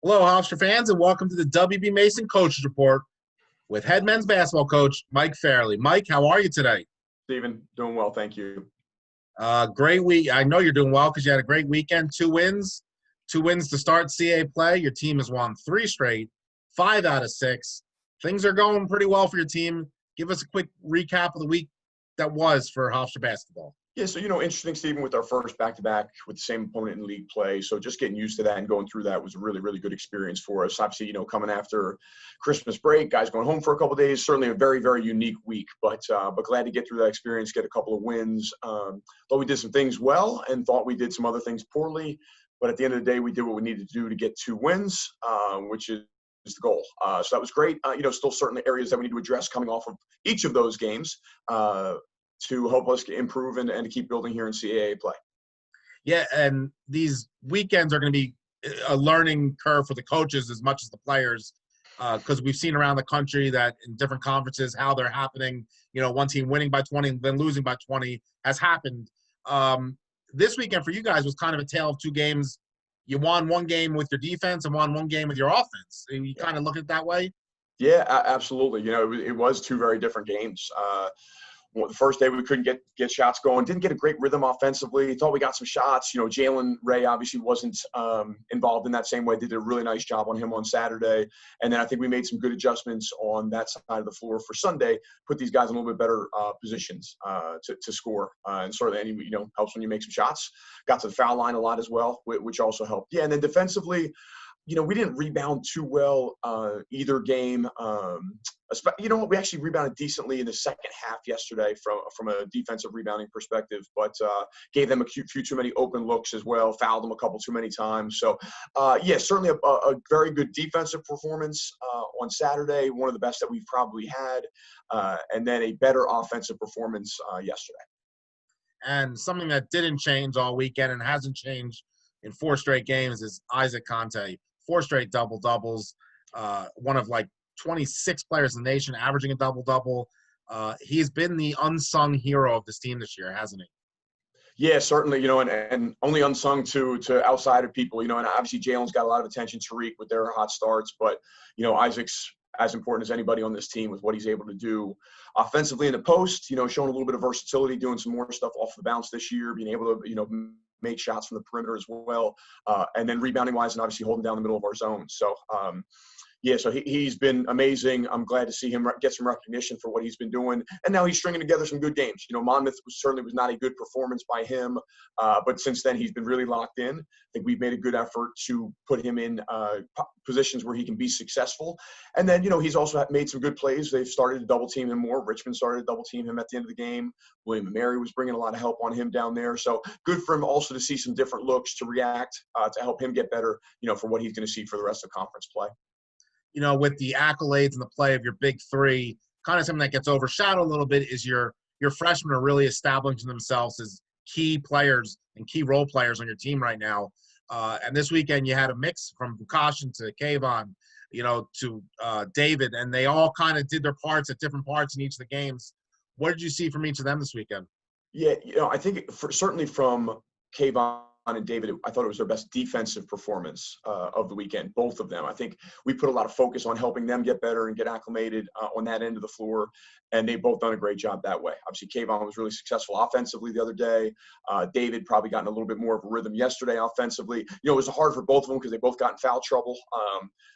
Hello, Hofstra fans, and welcome to the WB Mason Coaches Report with head men's basketball coach Mike Farrelly. Mike, how are you today? Stephen, doing well, thank you. Great week. I know you're doing well because you had a great weekend. Two wins to start CA play. Your team has won 3 straight, 5 out of 6. Things are going pretty well for your team. Give us a quick recap of the week that was for Hofstra basketball. Yeah, so, interesting, Stephen, with our first back-to-back with the same opponent in league play. So just getting used to that and going through that was a really, really good experience for us. Obviously, coming after Christmas break, guys going home for a couple of days, certainly a very, very unique week. But glad to get through that experience, get a couple of wins. Thought we did some things well and thought we did some other things poorly. But at the end of the day, we did what we needed to do to get 2 wins, which is the goal. So that was great. Still certainly areas that we need to address coming off of each of those games. To help us improve and to keep building here in CAA play. Yeah, and these weekends are going to be a learning curve for the coaches as much as the players, because we've seen around the country that in different conferences how they're happening. One team winning by 20 and then losing by 20 has happened. This weekend for you guys was kind of a tale of 2 games. You won one game with your defense and won one game with your offense. You kind of look at it that way? Yeah, absolutely. It was 2 very different games. The first day we couldn't get shots going, didn't get a great rhythm offensively. Thought we got some shots. Jalen Ray obviously wasn't involved in that same way. Did a really nice job on him on Saturday. And then I think we made some good adjustments on that side of the floor for Sunday, put these guys in a little bit better positions to score. And certainly, helps when you make some shots. Got to the foul line a lot as well, which also helped. Yeah, and then defensively, we didn't rebound too well either game. We actually rebounded decently in the second half yesterday from a defensive rebounding perspective, but gave them a few too many open looks as well, fouled them a couple too many times. So, certainly a very good defensive performance on Saturday, one of the best that we've probably had, and then a better offensive performance yesterday. And something that didn't change all weekend and hasn't changed in 4 straight games is Isaac Kante. 4 straight double-doubles, one of 26 players in the nation averaging a double-double. He's been the unsung hero of this team this year, hasn't he? Yeah, certainly, and only unsung to outsider people, and obviously Jalen's got a lot of attention, Tariq with their hot starts, but, Isaac's as important as anybody on this team with what he's able to do offensively in the post, showing a little bit of versatility, doing some more stuff off the bounce this year, being able to, make shots from the perimeter as well, and then rebounding wise and obviously holding down the middle of our zone. So, so he's been amazing. I'm glad to see him get some recognition for what he's been doing. And now he's stringing together some good games. Monmouth certainly was not a good performance by him, but since then he's been really locked in. I think we've made a good effort to put him in positions where he can be successful. And then, he's also made some good plays. They've started to double team him more. Richmond started to double team him at the end of the game. William and Mary was bringing a lot of help on him down there. So good for him also to see some different looks to react, to help him get better, for what he's going to see for the rest of conference play. With the accolades and the play of your big 3, kind of something that gets overshadowed a little bit is your freshmen are really establishing themselves as key players and key role players on your team right now. And this weekend you had a mix from Bukashin to Kayvon, to David, and they all kind of did their parts at different parts in each of the games. What did you see from each of them this weekend? Yeah, I think certainly from Kayvon and David, I thought it was their best defensive performance of the weekend, both of them. I think we put a lot of focus on helping them get better and get acclimated on that end of the floor, and they've both done a great job that way. Obviously, Kayvon was really successful offensively the other day. David probably gotten a little bit more of a rhythm yesterday offensively. It was hard for both of them because they both got in foul trouble.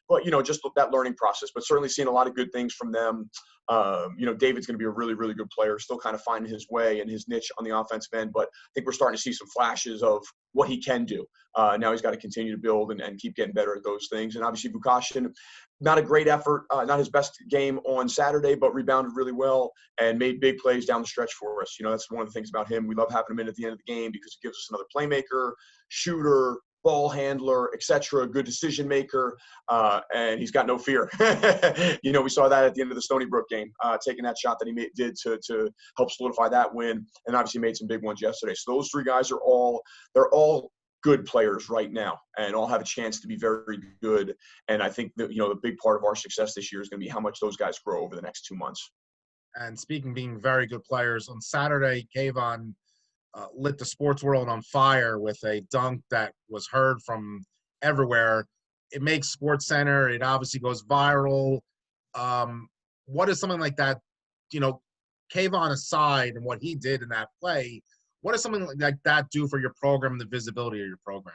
But, just that learning process. But certainly seeing a lot of good things from them. David's going to be a really, really good player, still kind of finding his way and his niche on the offensive end. But I think we're starting to see some flashes of what he can do. Now he's got to continue to build and keep getting better at those things. And obviously Bukashin, not a great effort, not his best game on Saturday, but rebounded really well and made big plays down the stretch for us. That's one of the things about him. We love having him in at the end of the game because it gives us another playmaker, shooter, ball handler, etc., good decision maker, and he's got no fear. We saw that at the end of the Stony Brook game, taking that shot that he did to help solidify that win, and obviously made some big ones yesterday. So those 3 guys they're all good players right now and all have a chance to be very good. And I think that, the big part of our success this year is going to be how much those guys grow over the next 2 months. And speaking of being very good players, on Saturday, Kayvon lit the sports world on fire with a dunk that was heard from everywhere. it makes Sports Center. It obviously goes viral. What is something like that, Kayvon aside and what he did in that play, what does something like that do for your program and the visibility of your program?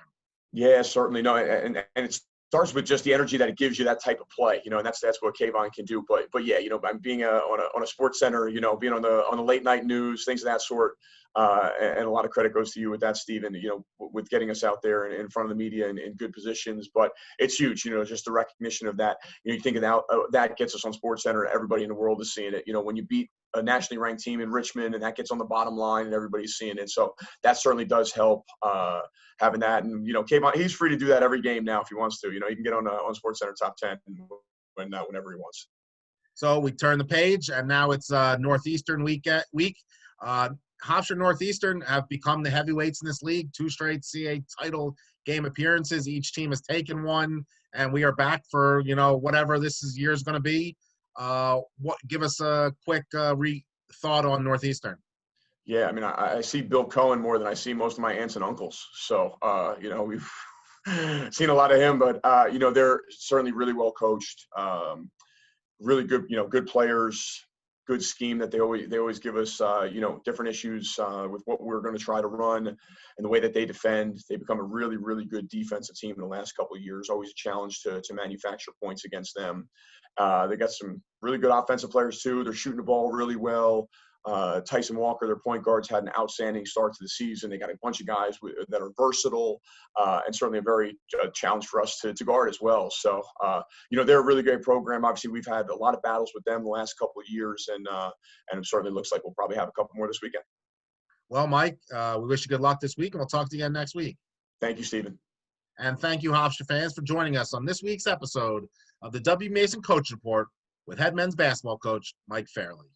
Yeah, certainly. No, and it starts with just the energy that it gives you, that type of play, and that's what Kayvon can do. But yeah, I'm being on a Sports Center, being on the late night news, things of that sort. And a lot of credit goes to you with that, Stephen, with getting us out there in front of the media in good positions. But it's huge, just the recognition of that. You think of that gets us on Sports Center. Everybody in the world is seeing it. When you beat a nationally ranked team in Richmond, and that gets on the bottom line and everybody's seeing it. So that certainly does help having that. And, Kayvon, he's free to do that every game now if he wants to. He can get on Sports Center top 10 whenever he wants. So we turn the page, and now it's Northeastern week. Hofstra Northeastern have become the heavyweights in this league. 2 straight CA title game appearances. Each team has taken one, and we are back for whatever this year is going to be. Give us a quick thought on Northeastern. Yeah, I mean, I see Bill Cohen more than I see most of my aunts and uncles. So we've seen a lot of him, but they're certainly really well coached, really good, good players. Good scheme that they always give us, different issues with what we're going to try to run and the way that they defend. They become a really, really good defensive team in the last couple of years. Always a challenge to manufacture points against them. They got some really good offensive players too. They're shooting the ball really well. Tyson Walker, their point guards, had an outstanding start to the season. They got a bunch of guys that are versatile and certainly a very challenge for us to guard as well. So, they're a really great program. Obviously, we've had a lot of battles with them the last couple of years, and it certainly looks like we'll probably have a couple more this weekend. Well, Mike, we wish you good luck this week, and we'll talk to you again next week. Thank you, Stephen. And thank you, Hofstra fans, for joining us on this week's episode of the W. Mason Coach Report with head men's basketball coach Mike Farrelly.